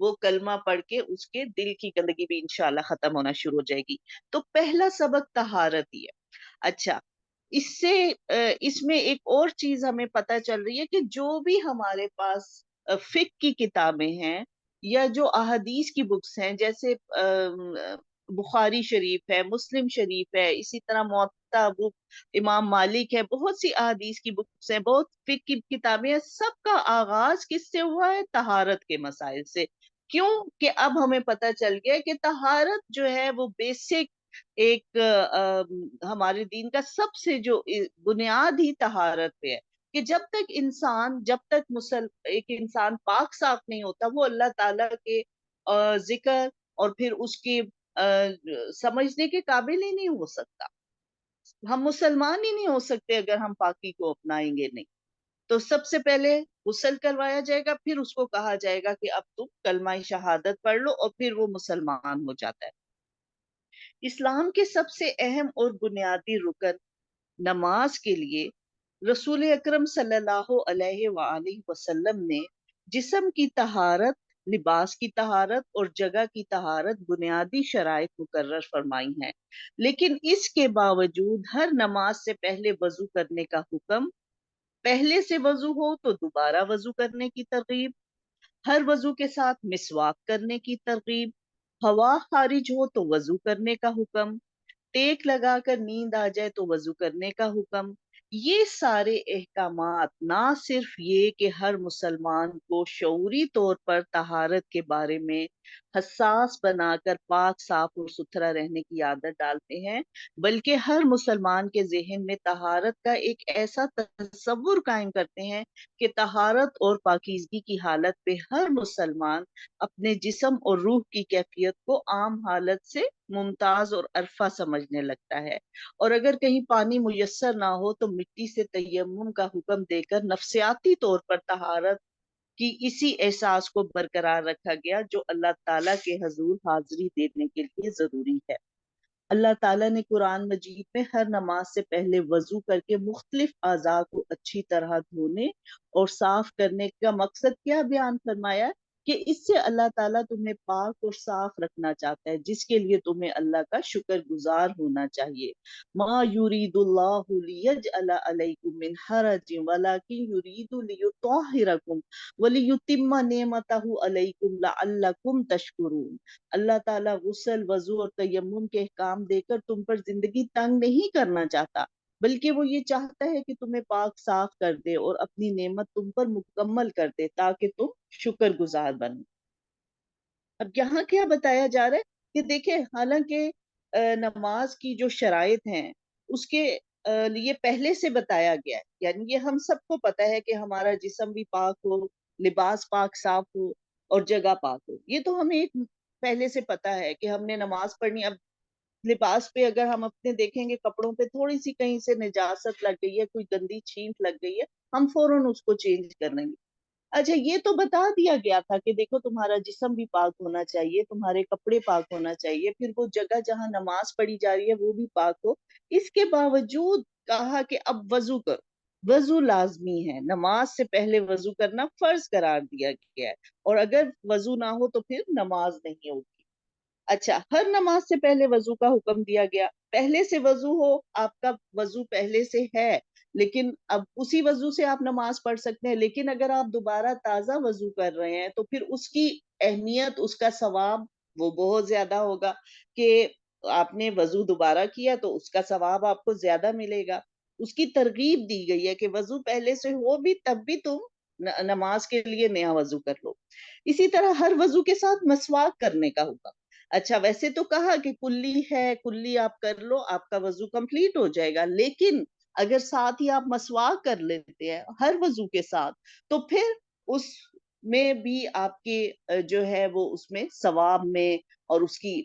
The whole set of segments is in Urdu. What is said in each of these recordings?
وہ کلمہ پڑھ کے اس کے دل کی گندگی بھی انشاءاللہ ختم ہونا شروع ہو جائے گی۔ تو پہلا سبق طہارت ہی ہے۔ اچھا، اس سے اس میں ایک اور چیز ہمیں پتہ چل رہی ہے کہ جو بھی ہمارے پاس فقہ کی کتابیں ہیں یا جو احادیث کی بکس ہیں، جیسے بخاری شریف ہے، مسلم شریف ہے، اسی طرح موطا بک امام مالک ہے، بہت سی احادیث کی بکس ہیں، بہت فقہ کی کتابیں ہیں، سب کا آغاز کس سے ہوا ہے؟ طہارت کے مسائل سے۔ کیوں کہ اب ہمیں پتہ چل گیا کہ طہارت جو ہے وہ بیسک ایک ہمارے دین کا سب سے جو بنیاد ہی طہارت پہ ہے، کہ جب تک ایک انسان پاک صاف نہیں ہوتا، وہ اللہ تعالیٰ کے ذکر اور پھر اس کی سمجھنے کے قابل ہی نہیں ہو سکتا۔ ہم مسلمان ہی نہیں ہو سکتے اگر ہم پاکی کو اپنائیں گے نہیں۔ تو سب سے پہلے غسل کروایا جائے گا، پھر اس کو کہا جائے گا کہ اب تم کلمہ شہادت پڑھ لو، اور پھر وہ مسلمان ہو جاتا ہے۔ اسلام کے سب سے اہم اور بنیادی رکن نماز کے لیے رسول اکرم صلی اللہ علیہ وآلہ وسلم نے جسم کی طہارت، لباس کی طہارت اور جگہ کی طہارت بنیادی شرائط مقرر فرمائی ہیں، لیکن اس کے باوجود ہر نماز سے پہلے وضو کرنے کا حکم، پہلے سے وضو ہو تو دوبارہ وضو کرنے کی ترغیب، ہر وضو کے ساتھ مسواک کرنے کی ترغیب، ہوا خارج ہو تو وضو کرنے کا حکم، ٹیک لگا کر نیند آ جائے تو وضو کرنے کا حکم۔ یہ سارے احکامات نہ صرف یہ کہ ہر مسلمان کو شعوری طور پر طہارت کے بارے میں حساس بنا کر پاک صاف اور ستھرا رہنے کی عادت ڈالتے ہیں، بلکہ ہر مسلمان کے ذہن میں طہارت کا ایک ایسا تصور قائم کرتے ہیں کہ طہارت اور پاکیزگی کی حالت پہ ہر مسلمان اپنے جسم اور روح کی کیفیت کو عام حالت سے ممتاز اور عرفہ سمجھنے لگتا ہے، اور اگر کہیں پانی میسر نہ ہو تو مٹی سے تیمم کا حکم دے کر نفسیاتی طور پر طہارت کی اسی احساس کو برقرار رکھا گیا جو اللہ تعالیٰ کے حضور حاضری دینے کے لیے ضروری ہے۔ اللہ تعالیٰ نے قرآن مجید میں ہر نماز سے پہلے وضو کر کے مختلف اعضاء کو اچھی طرح دھونے اور صاف کرنے کا مقصد کیا بیان فرمایا کہ اس سے اللہ تعالیٰ تمہیں پاک اور صاف رکھنا چاہتا ہے، جس کے لیے تمہیں اللہ کا شکر گزار ہونا چاہیے۔ ما یرید اللہ لیجعل علیکم من حرج ولکن یرید لیطہرکم ولیتم نعمتہ علیکم لعلکم تشکرون۔ اللہ تعالیٰ غسل، وضو اور تیمم کے احکام دے کر تم پر زندگی تنگ نہیں کرنا چاہتا، بلکہ وہ یہ چاہتا ہے کہ تمہیں پاک صاف کر دے اور اپنی نعمت تم پر مکمل کر دے تاکہ تم شکر گزار بنو۔ اب یہاں کیا بتایا جا رہا ہے کہ دیکھیں، حالانکہ نماز کی جو شرائط ہیں اس کے لیے پہلے سے بتایا گیا ہے، یعنی یہ ہم سب کو پتا ہے کہ ہمارا جسم بھی پاک ہو، لباس پاک صاف ہو اور جگہ پاک ہو، یہ تو ہمیں ایک پہلے سے پتا ہے کہ ہم نے نماز پڑھنی۔ اب لباس پہ اگر ہم اپنے دیکھیں گے، کپڑوں پہ تھوڑی سی کہیں سے نجاست لگ گئی ہے، کوئی گندی چھینٹ لگ گئی ہے، ہم فوراً اس کو چینج کر لیں گے۔ اچھا، یہ تو بتا دیا گیا تھا کہ دیکھو تمہارا جسم بھی پاک ہونا چاہیے، تمہارے کپڑے پاک ہونا چاہیے، پھر وہ جگہ جہاں نماز پڑھی جا رہی ہے وہ بھی پاک ہو۔ اس کے باوجود کہا کہ اب وضو کرو، وضو لازمی ہے، نماز سے پہلے وضو کرنا فرض قرار دیا گیا ہے، اور اگر وضو نہ ہو تو پھر نماز نہیں ہوگی۔ اچھا، ہر نماز سے پہلے وضو کا حکم دیا گیا، پہلے سے وضو ہو، آپ کا وضو پہلے سے ہے لیکن اب اسی وضو سے آپ نماز پڑھ سکتے ہیں، لیکن اگر آپ دوبارہ تازہ وضو کر رہے ہیں تو پھر اس کی اہمیت، اس کا ثواب وہ بہت زیادہ ہوگا کہ آپ نے وضو دوبارہ کیا تو اس کا ثواب آپ کو زیادہ ملے گا۔ اس کی ترغیب دی گئی ہے کہ وضو پہلے سے ہو بھی تب بھی تم نماز کے لیے نیا وضو کر لو۔ اسی طرح ہر وضو کے ساتھ مسواک کرنے کا حکم۔ اچھا، ویسے تو کہا کہ کلی ہے، کلی آپ کر لو، آپ کا وضو کمپلیٹ ہو جائے گا، لیکن اگر ساتھ ہی آپ مسواک کر لیتے ہیں ہر وضو کے ساتھ تو پھر اس میں بھی آپ کے جو ہے وہ اس میں ثواب میں اور اس کی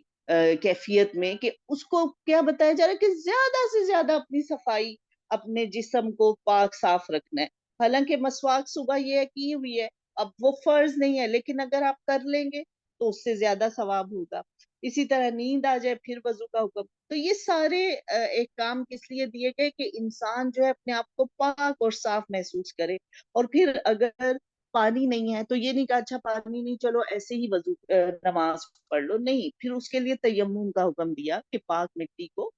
کیفیت میں، کہ اس کو کیا بتایا جا رہا ہے کہ زیادہ سے زیادہ اپنی صفائی، اپنے جسم کو پاک صاف رکھنا ہے۔ حالانکہ مسواک صبح یہ کی ہوئی ہے، اب وہ فرض نہیں ہے، لیکن اگر آپ کر لیں گے تو اس سے زیادہ ثواب ہوگا۔ اسی طرح نیند آ جائے پھر وضو کا حکم۔ تو یہ سارے احکام کس لیے دیے گئے کہ انسان جو ہے اپنے آپ کو پاک اور صاف محسوس کرے، اور پھر اگر پانی نہیں ہے تو یہ نہیں کہا اچھا پانی نہیں چلو ایسے ہی وضو نماز پڑھ لو، نہیں، پھر اس کے لیے تیمم کا حکم دیا کہ پاک مٹی کو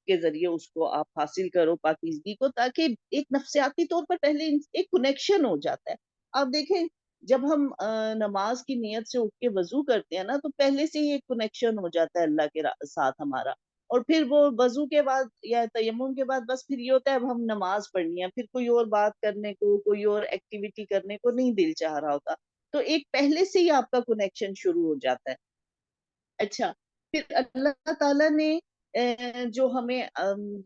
کے ذریعے اس کو آپ حاصل کرو پاکیزگی کو، تاکہ ایک نفسیاتی طور پر پہلے ایک کنیکشن ہو جاتا ہے۔ آپ دیکھیں جب ہم نماز کی نیت سے اٹھ کے وضو کرتے ہیں نا تو پہلے سے ہی ایک کنیکشن ہو جاتا ہے اللہ کے ساتھ ہمارا، اور پھر وہ وضو کے بعد یا تیمم کے بعد بس پھر یہ ہوتا ہے اب ہم نماز پڑھنی ہے، پھر کوئی اور بات کرنے کو کوئی اور ایکٹیویٹی کرنے کو نہیں دل چاہ رہا ہوتا، تو ایک پہلے سے ہی آپ کا کنیکشن شروع ہو جاتا ہے۔ اچھا، پھر اللہ تعالیٰ نے جو ہمیں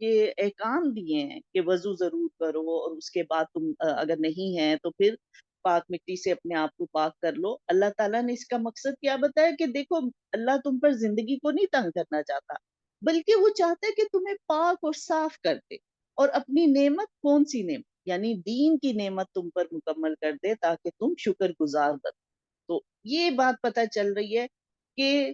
یہ احکام دیے ہیں کہ وضو ضرور کرو، اور اس کے بعد تم اگر نہیں ہے تو پھر پاک مٹی سے اپنے آپ کو پاک کر لو۔ اللہ تعالیٰ نے اس کا مقصد کیا بتایا کہ دیکھو اللہ تم پر زندگی کو نہیں تنگ کرنا چاہتا، بلکہ وہ چاہتا ہے کہ تمہیں پاک اور صاف کر دے، اور اپنی نعمت کون سی نعمت یعنی دین کی نعمت تم پر مکمل کر دے تاکہ تم شکر گزار بنو۔ تو یہ بات پتہ چل رہی ہے کہ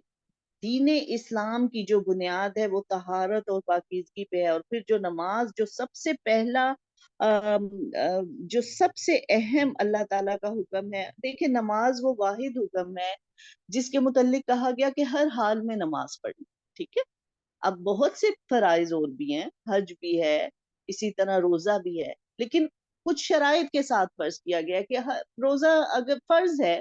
دین اسلام کی جو بنیاد ہے وہ طہارت اور پاکیزگی پہ ہے، اور پھر جو نماز جو سب سے پہلا جو سب سے اہم اللہ تعالیٰ کا حکم ہے، دیکھیں نماز وہ واحد حکم ہے جس کے متعلق کہا گیا کہ ہر حال میں نماز پڑھنی، ٹھیک ہے؟ اب بہت سے فرائض اور بھی ہیں، حج بھی ہے، اسی طرح روزہ بھی ہے، لیکن کچھ شرائط کے ساتھ فرض کیا گیا ہے کہ روزہ اگر فرض ہے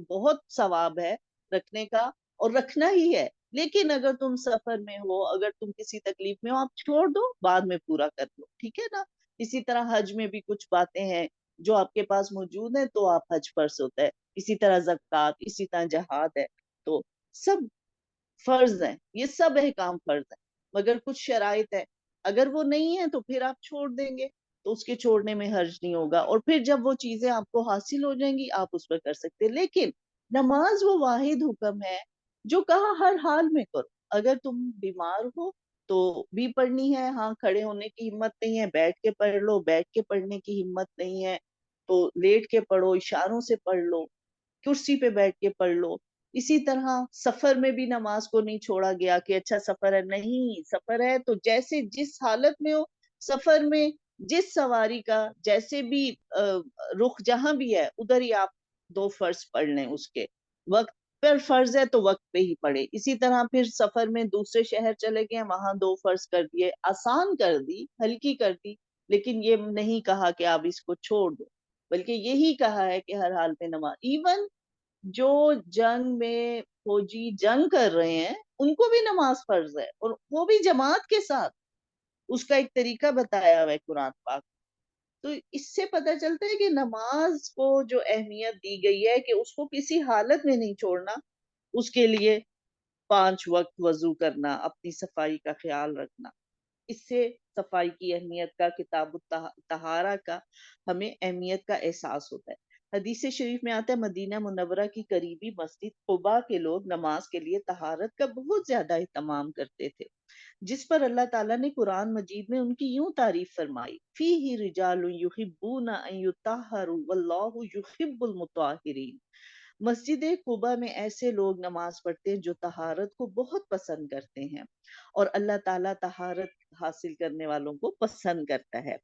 بہت ثواب ہے رکھنے کا، اور رکھنا ہی ہے، لیکن اگر تم سفر میں ہو، اگر تم کسی تکلیف میں ہو، آپ چھوڑ دو، بعد میں پورا کر لو، ٹھیک ہے نا؟ اسی طرح حج میں بھی کچھ باتیں ہیں جو آپ کے پاس موجود ہیں تو آپ حج فرض ہوتا ہے، اسی طرح زکوٰۃ، اسی طرح جہاد ہے، تو سب فرض ہیں، یہ سب احکام فرض ہیں، مگر کچھ شرائط ہے، اگر وہ نہیں ہے تو پھر آپ چھوڑ دیں گے تو اس کے چھوڑنے میں حرج نہیں ہوگا، اور پھر جب وہ چیزیں آپ کو حاصل ہو جائیں گی آپ اس پر کر سکتے، لیکن نماز وہ واحد حکم ہے جو کہا ہر حال میں کرو، اگر تم بیمار ہو تو بھی پڑھنی ہے، ہاں کھڑے ہونے کی ہمت نہیں ہے بیٹھ کے پڑھ لو، بیٹھ کے پڑھنے کی ہمت نہیں ہے تو لیٹ کے پڑھو، اشاروں سے پڑھ لو، کرسی پہ بیٹھ کے پڑھ لو۔ اسی طرح سفر میں بھی نماز کو نہیں چھوڑا گیا کہ اچھا سفر ہے، نہیں، سفر ہے تو جیسے جس حالت میں ہو، سفر میں جس سواری کا جیسے بھی رخ جہاں بھی ہے ادھر ہی آپ دو فرض پڑھ لیں، اس کے وقت پر فرض ہے تو وقت پہ ہی پڑھے، اسی طرح پھر سفر میں دوسرے شہر چلے گئے وہاں دو فرض کر دیے، آسان کر دی، ہلکی کر دی، لیکن یہ نہیں کہا کہ آپ اس کو چھوڑ دو، بلکہ یہی کہا ہے کہ ہر حال میں نماز، ایون جو جنگ میں فوجی جنگ کر رہے ہیں ان کو بھی نماز فرض ہے، اور وہ بھی جماعت کے ساتھ، اس کا ایک طریقہ بتایا ہوا ہے قرآن پاک۔ تو اس سے پتہ چلتا ہے کہ نماز کو جو اہمیت دی گئی ہے کہ اس کو کسی حالت میں نہیں چھوڑنا، اس کے لیے 5 وقت وضو کرنا، اپنی صفائی کا خیال رکھنا، اس سے صفائی کی اہمیت کا، کتاب الطہارہ کا ہمیں اہمیت کا احساس ہوتا ہے۔ حدیث شریف میں آتا ہے مدینہ منورہ کی قریبی مسجد قباء کے لوگ نماز کے لیے طہارت کا بہت زیادہ اہتمام کرتے تھے، جس پر اللہ تعالیٰ نے قرآن مجید میں ان کی یوں تعریف فرمائی، فیہ رجال یحبون ان یطہروا واللہ یحب المطہرین۔ مسجد قباء میں ایسے لوگ نماز پڑھتے ہیں جو طہارت کو بہت پسند کرتے ہیں، اور اللہ تعالیٰ طہارت حاصل کرنے والوں کو پسند کرتا ہے۔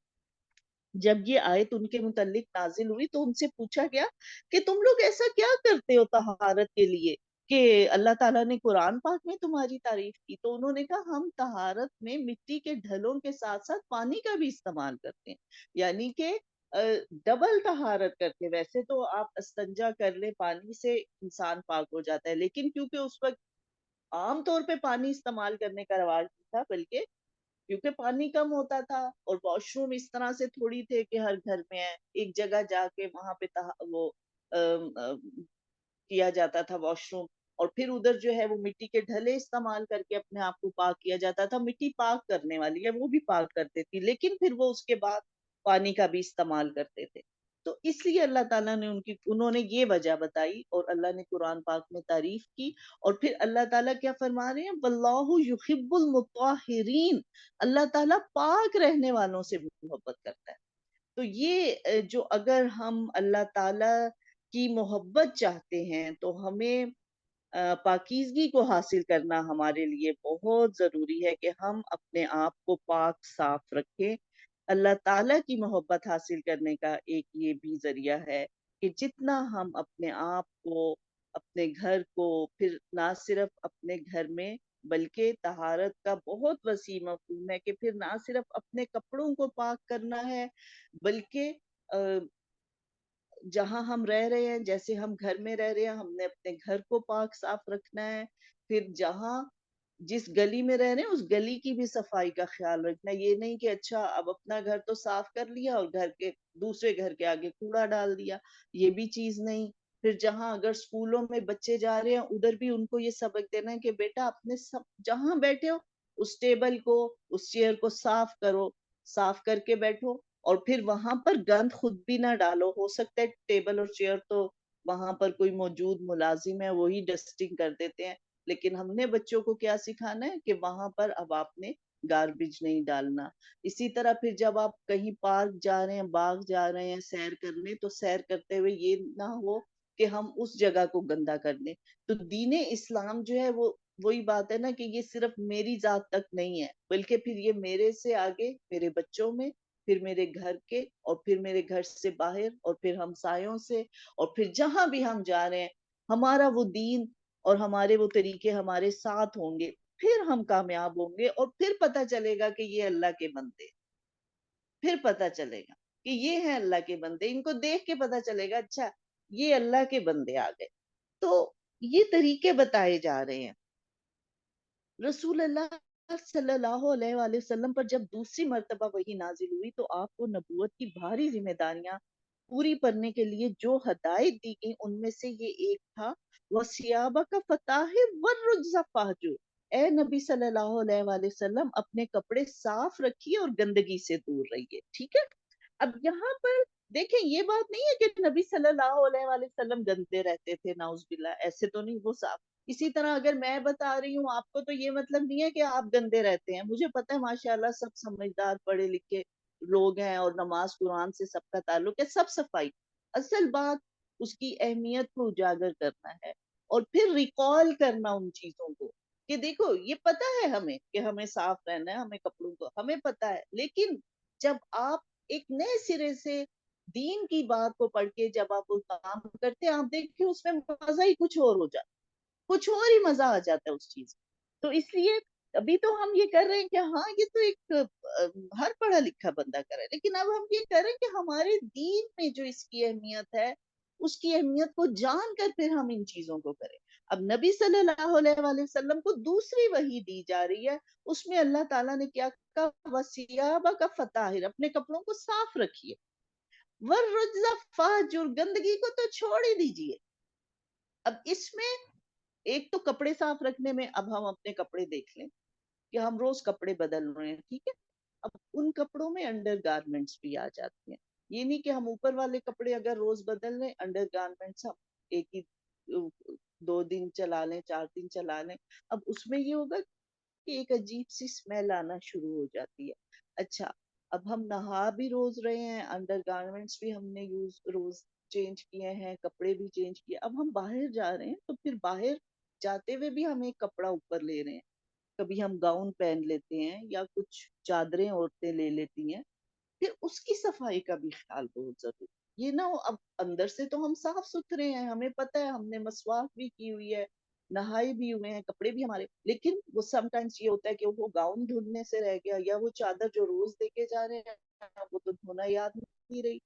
جب یہ آیت ان کے متعلق نازل ہوئی تو ان سے پوچھا گیا کہ تم لوگ ایسا کیا کرتے ہو طہارت کے لیے کہ اللہ تعالیٰ نے قرآن پاک میں تمہاری تعریف کی؟ تو انہوں نے کہا ہم طہارت میں مٹی کے ڈھلوں کے ساتھ ساتھ پانی کا بھی استعمال کرتے ہیں، یعنی کہ ڈبل طہارت کرتے ہیں۔ ویسے تو آپ استنجا کر لیں پانی سے انسان پاک ہو جاتا ہے، لیکن کیونکہ اس وقت عام طور پہ پانی استعمال کرنے کا رواج نہیں تھا، بلکہ کیونکہ پانی کم ہوتا تھا اور واش روم اس طرح سے تھوڑی تھے کہ ہر گھر میں ہے، ایک جگہ جا کے وہاں پہ وہ ام، ام، کیا جاتا تھا واش روم، اور پھر ادھر جو ہے وہ مٹی کے ڈھلے استعمال کر کے اپنے آپ کو پاک کیا جاتا تھا، مٹی پاک کرنے والی ہے وہ بھی پاک کرتے تھی، لیکن پھر وہ اس کے بعد پانی کا بھی استعمال کرتے تھے۔ تو اس لیے اللہ تعالیٰ نے انہوں نے یہ وجہ بتائی، اور اللہ نے قرآن پاک میں تعریف کی، اور پھر اللہ تعالیٰ کیا فرما رہے ہیں، واللہ یحب المطہرین، اللہ تعالیٰ پاک رہنے والوں سے بھی محبت کرتا ہے۔ تو یہ جو اگر ہم اللہ تعالیٰ کی محبت چاہتے ہیں تو ہمیں پاکیزگی کو حاصل کرنا ہمارے لیے بہت ضروری ہے کہ ہم اپنے آپ کو پاک صاف رکھیں۔ اللہ تعالیٰ کی محبت حاصل کرنے کا ایک یہ بھی ذریعہ ہے کہ جتنا ہم اپنے آپ کو، اپنے گھر کو، پھر نہ صرف اپنے گھر میں بلکہ طہارت کا بہت وسیع مفہوم ہے کہ پھر نہ صرف اپنے کپڑوں کو پاک کرنا ہے بلکہ جہاں ہم رہ رہے ہیں، جیسے ہم گھر میں رہ رہے ہیں، ہم نے اپنے گھر کو پاک صاف رکھنا ہے. پھر جہاں جس گلی میں رہ رہے ہیں اس گلی کی بھی صفائی کا خیال رکھنا ہے. یہ نہیں کہ اچھا اب اپنا گھر تو صاف کر لیا اور گھر کے دوسرے گھر کے آگے کوڑا ڈال دیا، یہ بھی چیز نہیں. پھر جہاں اگر اسکولوں میں بچے جا رہے ہیں ادھر بھی ان کو یہ سبق دینا ہے کہ بیٹا اپنے سب جہاں بیٹھے ہو اس ٹیبل کو، اس چیئر کو صاف کرو، صاف کر کے بیٹھو. اور پھر وہاں پر گند خود بھی نہ ڈالو. ہو سکتا ہے ٹیبل اور چیئر تو وہاں پر کوئی موجود ملازم ہے وہی ڈسٹنگ کر دیتے ہیں، لیکن ہم نے بچوں کو کیا سکھانا ہے کہ وہاں پر اب آپ نے گاربیج نہیں ڈالنا. اسی طرح پھر جب آپ کہیں پارک جا رہے ہیں، باغ جا رہے ہیں سیر کرنے، تو سیر کرتے ہوئے یہ نہ ہو کہ ہم اس جگہ کو گندا کر دیں. تو دین اسلام جو ہے وہ وہی بات ہے نا کہ یہ صرف میری ذات تک نہیں ہے بلکہ پھر یہ میرے سے آگے میرے بچوں میں، پھر میرے گھر کے، اور پھر میرے گھر سے باہر، اور پھر ہمسایوں سے، اور پھر جہاں بھی ہم جا رہے ہیں ہمارا وہ دین اور ہمارے وہ طریقے ہمارے ساتھ ہوں گے، پھر ہم کامیاب ہوں گے. اور پھر پتہ چلے گا کہ یہ اللہ کے بندے، پھر پتہ چلے گا کہ یہ ہیں اللہ کے بندے. ان کو دیکھ کے پتہ چلے گا اچھا یہ اللہ کے بندے آ گئے. تو یہ طریقے بتائے جا رہے ہیں. رسول اللہ صلی اللہ علیہ وآلہ وسلم پر جب دوسری مرتبہ وحی نازل ہوئی تو آپ کو نبوت کی بھاری ذمہ داریاں پوری کرنے کے لیے جو ہدایت دی گئی ان میں سے یہ ایک تھا وَثِيَابَكَ فَطَاهِرْ وَالرُّجْزَ فَاهْجُرْ. اے نبی صلی اللہ علیہ وآلہ وسلم اپنے کپڑے صاف رکھیے اور گندگی سے دور رہیے. ٹھیک ہے. اب یہاں پر دیکھیں یہ بات نہیں ہے کہ نبی صلی اللہ علیہ وآلہ وسلم گندے رہتے تھے، نعوذ باللہ، ایسے تو نہیں. وہ صاف. اسی طرح اگر میں بتا رہی ہوں آپ کو تو یہ مطلب نہیں ہے کہ آپ گندے رہتے ہیں. مجھے پتہ ہے ماشاءاللہ سب سمجھدار پڑھے لکھے لوگ ہیں اور نماز قرآن سے سب کا تعلق ہے، سب صفائی. اصل بات اس کی اہمیت کو اجاگر کرنا ہے اور پھر ریکال کرنا ان چیزوں کو کہ دیکھو یہ پتہ ہے ہمیں کہ ہمیں صاف رہنا ہے، ہمیں کپڑوں کو ہمیں پتہ ہے، لیکن جب آپ ایک نئے سرے سے دین کی بات کو پڑھ کے جب آپ وہ کام کرتے ہیں آپ دیکھیں اس میں مزہ ہی کچھ اور ہو جاتا، کچھ اور ہی مزہ آ جاتا ہے اس چیز. تو اس لیے ابھی تو ہم یہ کر رہے ہیں کہ ہاں یہ تو ایک ہر پڑھا لکھا بندہ کر رہا ہے، لیکن اب ہم یہ کر رہے ہیں کہ ہمارے دین میں جو اس کی اہمیت ہے اس کی اہمیت کو جان کر پھر ہم ان چیزوں کو کریں. اب نبی صلی اللہ علیہ وآلہ وسلم کو دوسری وحی دی جا رہی ہے، اس میں اللہ تعالیٰ نے کیا کہا وَثِيَابَكَ فَطَاهِرْ، اپنے کپڑوں کو صاف رکھیے. وَالرُّجْزَ فَاهْجُرْ، گندگی کو تو چھوڑ ہی دیجئے. اب اس میں ایک تو کپڑے صاف رکھنے میں اب ہم اپنے کپڑے دیکھ لیں کہ ہم روز کپڑے بدل رہے ہیں. ٹھیک ہے. اب ان کپڑوں میں انڈر گارمنٹس بھی آ جاتی ہیں. یہ نہیں کہ ہم اوپر والے کپڑے اگر روز بدل لیں، انڈر گارمنٹس ہم ایک ہی 2 دن چلا لیں، 4 دن چلا لیں. اب اس میں یہ ہوگا کہ ایک عجیب سی اسمیل آنا شروع ہو جاتی ہے. اچھا اب ہم نہا بھی روز رہے ہیں، انڈر گارمنٹس بھی ہم نے روز چینج کیے ہیں، کپڑے بھی چینج کیے. اب ہم باہر جا رہے ہیں تو پھر باہر جاتے ہوئے بھی ہم ایک کپڑا اوپر لے رہے ہیں. کبھی ہم گاؤن پہن لیتے ہیں یا کچھ چادریں عورتیں لے لیتی ہیں، پھر اس کی صفائی کا بھی خیال بہت ضروری. یہ نہ ہو اب اندر سے تو ہم صاف ستھرے ہیں، ہمیں پتہ ہے ہم نے مسواک بھی کی ہوئی ہے، نہائے بھی ہوئے ہیں، کپڑے بھی ہمارے، لیکن وہ سم ٹائمز یہ ہوتا ہے کہ وہ گاؤن دھلنے سے رہ گیا یا وہ چادر جو روز دے کے جا رہے ہیں وہ تو دھونا یاد نہیں رہی.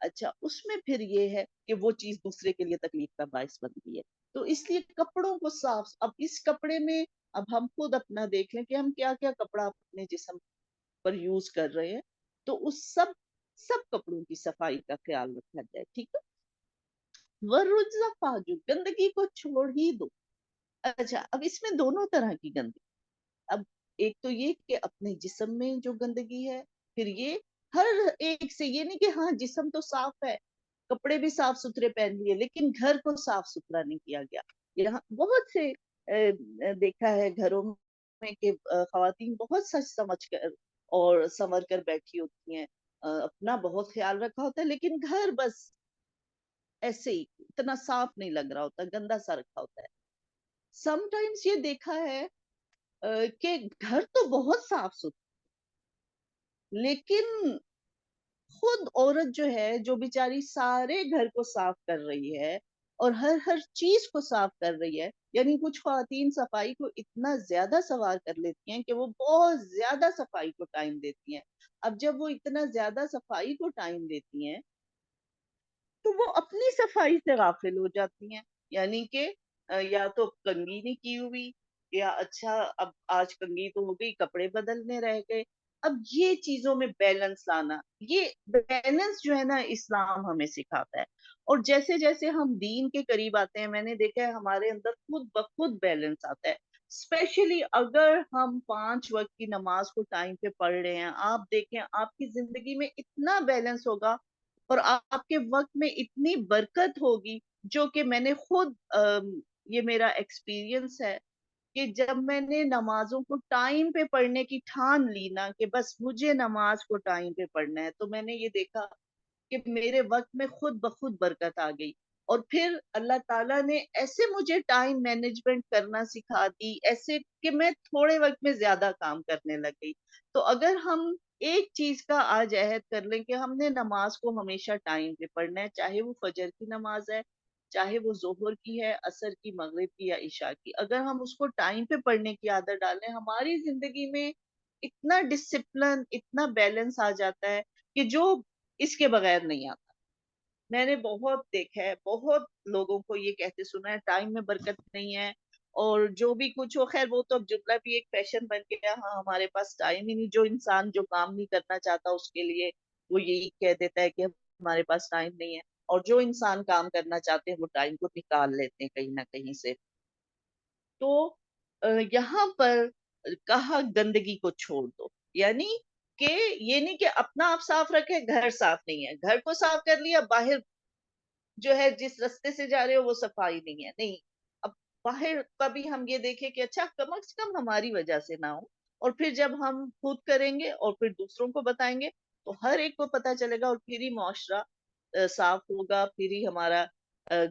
اچھا اس میں پھر یہ ہے کہ وہ چیز دوسرے کے لیے تکلیف کا باعث بنتی ہے. تو اس لیے کپڑوں کو صاف، اب اس کپڑے میں اب ہم خود اپنا دیکھ لیں کہ ہم کیا کیا کپڑا اپنے جسم پر یوز کر رہے ہیں، تو اس سب کپڑوں کی صفائی کا خیال رکھا جائے. ٹھیک ہے. وَالرُّجْزَ فَاهْجُرْ، گندگی کو چھوڑ ہی دو. اچھا اب اس میں دونوں طرح کی گندگی. اب ایک تو یہ کہ اپنے جسم میں جو گندگی ہے، پھر یہ ہر ایک سے، یہ نہیں کہ ہاں جسم تو صاف ہے، کپڑے بھی صاف ستھرے پہن لیے لیکن گھر کو صاف ستھرا نہیں کیا گیا. یہاں بہت سے دیکھا ہے گھروں میں کہ خواتین بہت سچ سمجھ کر اور سنور کر بیٹھی ہوتی ہیں، اپنا بہت خیال رکھا ہوتا ہے لیکن گھر بس ایسے ہی اتنا صاف نہیں لگ رہا ہوتا، گندا سا رکھا ہوتا ہے. سم ٹائمز یہ دیکھا ہے کہ گھر تو بہت صاف ستھرا لیکن خود عورت جو ہے، جو بیچاری سارے گھر کو صاف کر رہی ہے اور ہر چیز کو صاف کر رہی ہے، یعنی کچھ خواتین صفائی کو اتنا زیادہ سوار کر لیتی ہیں کہ وہ بہت زیادہ صفائی کو ٹائم دیتی ہیں۔ اب جب وہ اتنا زیادہ صفائی کو ٹائم دیتی ہیں تو وہ اپنی صفائی سے غافل ہو جاتی ہیں، یعنی کہ یا تو کنگھی نہیں کی ہوئی، یا اچھا اب آج کنگھی تو ہو گئی، کپڑے بدلنے رہ گئے۔ اب یہ چیزوں میں بیلنس لانا، یہ بیلنس جو ہے نا اسلام ہمیں سکھاتا ہے، اور جیسے جیسے ہم دین کے قریب آتے ہیں، میں نے دیکھا ہے ہمارے اندر خود بخود بیلنس آتا ہے، اسپیشلی اگر ہم 5 وقت کی نماز کو ٹائم پہ پڑھ رہے ہیں۔ آپ دیکھیں آپ کی زندگی میں اتنا بیلنس ہوگا اور آپ کے وقت میں اتنی برکت ہوگی، جو کہ میں نے خود یہ میرا ایکسپیرینس ہے کہ جب میں نے نمازوں کو ٹائم پہ پڑھنے کی ٹھان لی نا کہ بس مجھے نماز کو ٹائم پہ پڑھنا ہے، تو میں نے یہ دیکھا کہ میرے وقت میں خود بخود برکت آ گئی، اور پھر اللہ تعالیٰ نے ایسے مجھے ٹائم مینجمنٹ کرنا سکھا دی، ایسے کہ میں تھوڑے وقت میں زیادہ کام کرنے لگ گئی۔ تو اگر ہم ایک چیز کا آج عہد کر لیں کہ ہم نے نماز کو ہمیشہ ٹائم پہ پڑھنا ہے، چاہے وہ فجر کی نماز ہے، چاہے وہ ظہر کی ہے، عصر کی، مغرب کی یا عشاء کی، اگر ہم اس کو ٹائم پہ پڑھنے کی عادت ڈالیں، ہماری زندگی میں اتنا ڈسپلن، اتنا بیلنس آ جاتا ہے کہ جو اس کے بغیر نہیں آتا۔ میں نے بہت دیکھا ہے، بہت لوگوں کو یہ کہتے سنا ہے ٹائم میں برکت نہیں ہے، اور جو بھی کچھ ہو، خیر وہ تو اب جملہ بھی ایک فیشن بن گیا، ہاں ہمارے پاس ٹائم ہی نہیں، جو انسان جو کام نہیں کرنا چاہتا اس کے لیے وہ یہی کہہ دیتا ہے کہ ہمارے پاس ٹائم نہیں ہے، اور جو انسان کام کرنا چاہتے ہیں وہ ٹائم کو نکال لیتے ہیں کہیں نہ کہیں سے۔ تو یہاں پر کہا گندگی کو چھوڑ دو، یعنی کہ یہ نہیں کہ اپنا آپ صاف رکھے، گھر صاف نہیں ہے، گھر کو صاف کر لیا، باہر جو ہے جس رستے سے جا رہے ہو وہ صفائی نہیں ہے، نہیں۔ اب باہر کا بھی ہم یہ دیکھیں کہ اچھا کم از کم ہماری وجہ سے نہ ہو، اور پھر جب ہم خود کریں گے اور پھر دوسروں کو بتائیں گے تو ہر ایک کو پتا چلے گا، اور پھر ہی معاشرہ صاف ہوگا، پھر ہی ہمارا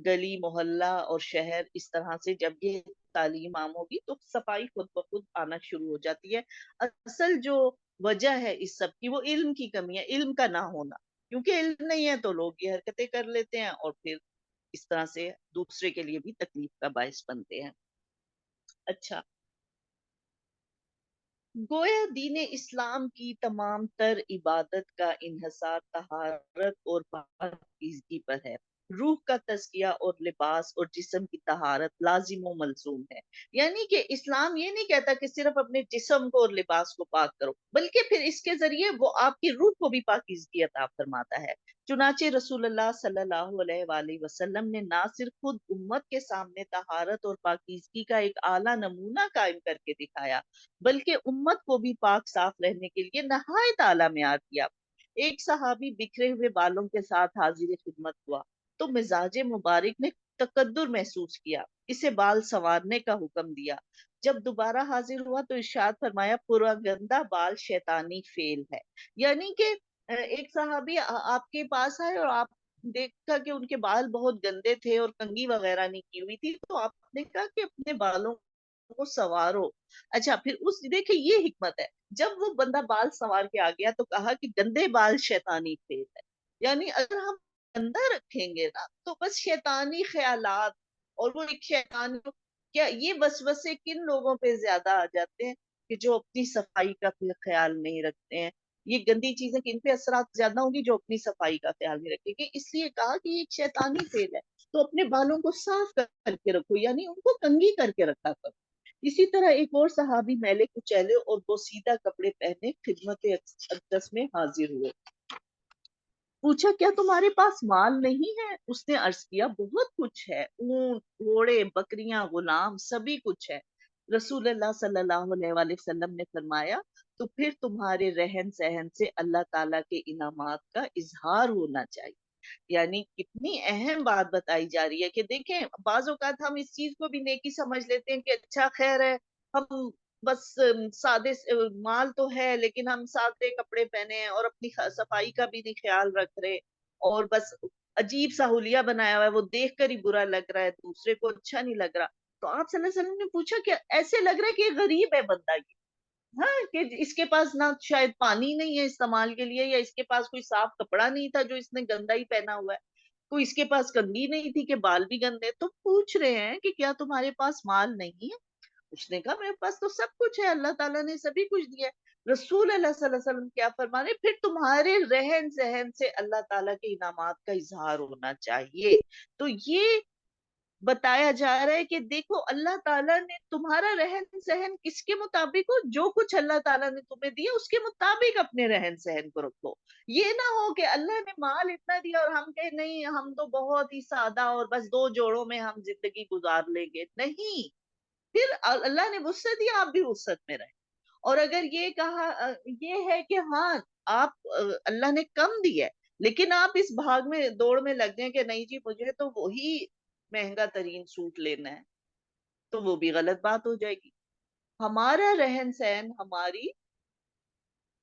گلی محلہ اور شہر، اس طرح سے جب یہ تعلیم عام ہوگی تو صفائی خود بخود آنا شروع ہو جاتی ہے۔ اصل جو وجہ ہے اس سب کی وہ علم کی کمی ہے، علم کا نہ ہونا، کیونکہ علم نہیں ہے تو لوگ یہ حرکتیں کر لیتے ہیں اور پھر اس طرح سے دوسرے کے لیے بھی تکلیف کا باعث بنتے ہیں۔ اچھا، گویا دین اسلام کی تمام تر عبادت کا انحصار طہارت اور پاکیزگی پر ہے۔ روح کا تزکیہ اور لباس اور جسم کی طہارت لازم و ملزوم ہے، یعنی کہ اسلام یہ نہیں کہتا کہ صرف اپنے جسم کو اور لباس کو پاک کرو، بلکہ پھر اس کے ذریعے وہ آپ کی روح کو بھی پاکیزگی عطا فرماتا ہے۔ چنانچہ رسول اللہ صلی اللہ علیہ وآلہ وسلم نے نہ صرف خود امت کے سامنے طہارت اور پاکیزگی کا ایک اعلیٰ نمونہ قائم کر کے دکھایا، بلکہ امت کو بھی پاک صاف رہنے کے لیے نہایت اعلیٰ معیار دیا۔ ایک صحابی بکھرے ہوئے بالوں کے ساتھ حاضر خدمت ہوا تو مزاج مبارک نے تقدر محسوس کیا، اسے بال سنوارنے کا حکم دیا۔ جب دوبارہ حاضر ہوا تو ارشاد فرمایا پورا گندا بال شیطانی فعل ہے، یعنی کہ ایک صحابی آپ کے پاس آئے اور آپ دیکھا کہ ان کے بال بہت گندے تھے اور کنگھی وغیرہ نہیں کی ہوئی تھی، تو آپ نے کہا کہ اپنے بالوں کو سنوارو۔ اچھا، پھر اس دیکھیں یہ حکمت ہے، جب وہ بندہ بال سنوار کے آ گیا تو کہا کہ گندے بال شیطانی فعل ہے، یعنی اگر ہم گندا رکھیں گے نا تو بس شیطانی خیالات، اور وہ ایک شیطان کیا یہ وسوسے کن لوگوں پہ زیادہ آ جاتے ہیں کہ جو اپنی صفائی کا خیال نہیں رکھتے ہیں، یہ گندی چیزیں کن پہ اثرات زیادہ ہوں گی جو اپنی صفائی کا خیال نہیں رکھیں گے، اس لیے کہا کہ یہ ایک شیطانی فعل ہے، تو اپنے بالوں کو صاف کر کے رکھو، یعنی ان کو کنگھی کر کے رکھا کرو۔ اسی طرح ایک اور صحابی میلے کچیلے اور بوسیدہ کپڑے پہنے خدمت اقدس میں حاضر ہوئے۔ پوچھا کیا تمہارے پاس مال نہیں ہے؟ اس نے عرض کیا بہت کچھ ہے، اونٹ، گھوڑے، بکریاں، غلام، سبھی کچھ ہے۔ رسول اللہ صلی اللہ علیہ وآلہ وسلم نے فرمایا تو پھر تمہارے رہن سہن سے اللہ تعالیٰ کے انعامات کا اظہار ہونا چاہیے، یعنی کتنی اہم بات بتائی جا رہی ہے کہ دیکھیں بعض اوقات ہم اس چیز کو بھی نیکی سمجھ لیتے ہیں کہ اچھا خیر ہے، ہم بس سادے مال تو ہے لیکن ہم سادے کپڑے پہنے ہیں اور اپنی صفائی کا بھی نہیں خیال رکھ رہے، اور بس عجیب سا حلیہ بنایا ہوا ہے، وہ دیکھ کر ہی برا لگ رہا ہے، دوسرے کو اچھا نہیں لگ رہا۔ تو آپ صلی اللہ علیہ وسلم نے پوچھا کہ ایسے لگ رہا ہے کہ یہ غریب ہے بندہ، ہاں کہ اس کے پاس نہ شاید پانی نہیں ہے استعمال کے لیے، یا اس کے پاس کوئی صاف کپڑا نہیں تھا جو اس نے گندا ہی پہنا ہوا ہے، کوئی اس کے پاس کنگھی نہیں تھی کہ بال بھی گندے، تو پوچھ رہے ہیں کہ کیا تمہارے پاس مال نہیں ہے؟ اس نے کہا میرے پاس تو سب کچھ ہے، اللہ تعالیٰ نے سبھی کچھ دیا ہے۔ رسول اللہ صلی اللہ علیہ وسلم کیا فرما رہے، پھر تمہارے رہن سہن سے اللہ تعالیٰ کے انعامات کا اظہار ہونا چاہیے۔ تو یہ بتایا جا رہا ہے کہ دیکھو اللہ تعالیٰ نے تمہارا رہن سہن کس کے مطابق ہو، جو کچھ اللہ تعالیٰ نے تمہیں دیا اس کے مطابق اپنے رہن سہن کو رکھو۔ یہ نہ ہو کہ اللہ نے مال اتنا دیا اور ہم کہیں نہیں ہم تو بہت ہی سادہ اور بس دو جوڑوں میں ہم زندگی گزار لیں گے، نہیں، پھر اللہ نے وسعت دیا، آپ بھی وسعت میں رہیں۔ اور اگر یہ کہا یہ ہے کہ ہاں آپ اللہ نے کم دیا ہے لیکن آپ اس بھاگ میں دوڑ میں لگ جائیں کہ نہیں جی مجھے تو وہی مہنگا ترین سوٹ لینا ہے، تو وہ بھی غلط بات ہو جائے گی۔ ہمارا رہن سہن ہماری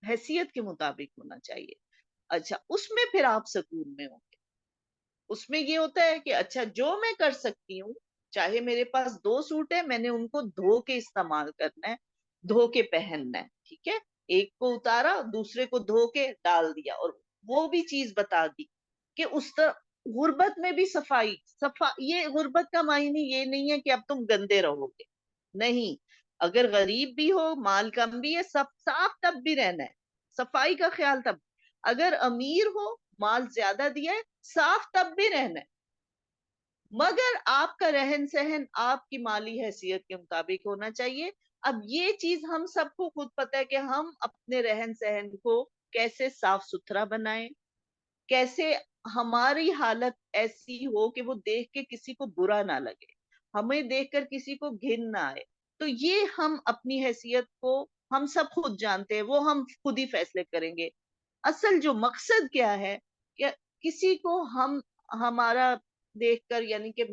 حیثیت کے مطابق ہونا چاہیے۔ اچھا اس میں پھر آپ سکون میں ہوں گے۔ اس میں یہ ہوتا ہے کہ اچھا جو میں کر سکتی ہوں، چاہے میرے پاس دو سوٹ ہے، میں نے ان کو دھو کے استعمال کرنا ہے، دھو کے پہننا ہے، ٹھیک ہے، ایک کو اتارا دوسرے کو دھو کے ڈال دیا، اور وہ بھی چیز بتا دی کہ اس طرح غربت میں بھی صفائی یہ غربت کا معنی یہ نہیں ہے کہ اب تم گندے رہو گے، نہیں، اگر غریب بھی ہو مال کم بھی ہے سب صاف تب بھی رہنا ہے، صفائی کا خیال تب، اگر امیر ہو مال زیادہ دیا ہے صاف تب بھی رہنا ہے، مگر آپ کا رہن سہن آپ کی مالی حیثیت کے مطابق ہونا چاہیے۔ اب یہ چیز ہم سب کو خود پتہ ہے کہ ہم اپنے رہن سہن کو کیسے صاف ستھرا بنائیں، کیسے ہماری حالت ایسی ہو کہ وہ دیکھ کے کسی کو برا نہ لگے، ہمیں دیکھ کر کسی کو گھن نہ آئے، تو یہ ہم اپنی حیثیت کو ہم سب خود جانتے ہیں، وہ ہم خود ہی فیصلے کریں گے۔ اصل جو مقصد کیا ہے کہ کسی کو ہمارا دیکھ کر یعنی کہ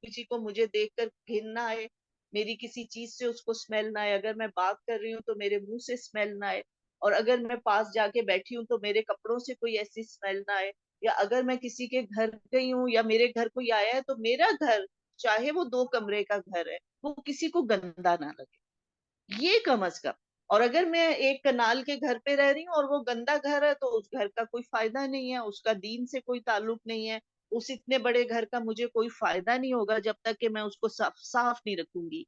کسی کو مجھے دیکھ کر گھن نہ آئے، میری کسی چیز سے اس کو اسمیل نہ آئے، اگر میں بات کر رہی ہوں تو میرے منہ سے اسمیل نہ آئے، اور اگر میں پاس جا کے بیٹھی ہوں تو میرے کپڑوں سے کوئی ایسی اسمیل نہ آئے، یا اگر میں کسی کے گھر گئی ہوں یا میرے گھر کوئی آیا ہے تو میرا گھر چاہے وہ 2 کمرے کا گھر ہے وہ کسی کو گندا نہ لگے، یہ کم از کم۔ اور اگر میں ایک کنال کے گھر پہ رہ رہی ہوں اور وہ گندا گھر ہے تو اس گھر کا کوئی فائدہ نہیں ہے، اس کا دین سے کوئی تعلق نہیں ہے، اس اتنے بڑے گھر کا مجھے کوئی فائدہ نہیں ہوگا جب تک کہ میں اس کو صاف نہیں رکھوں گی۔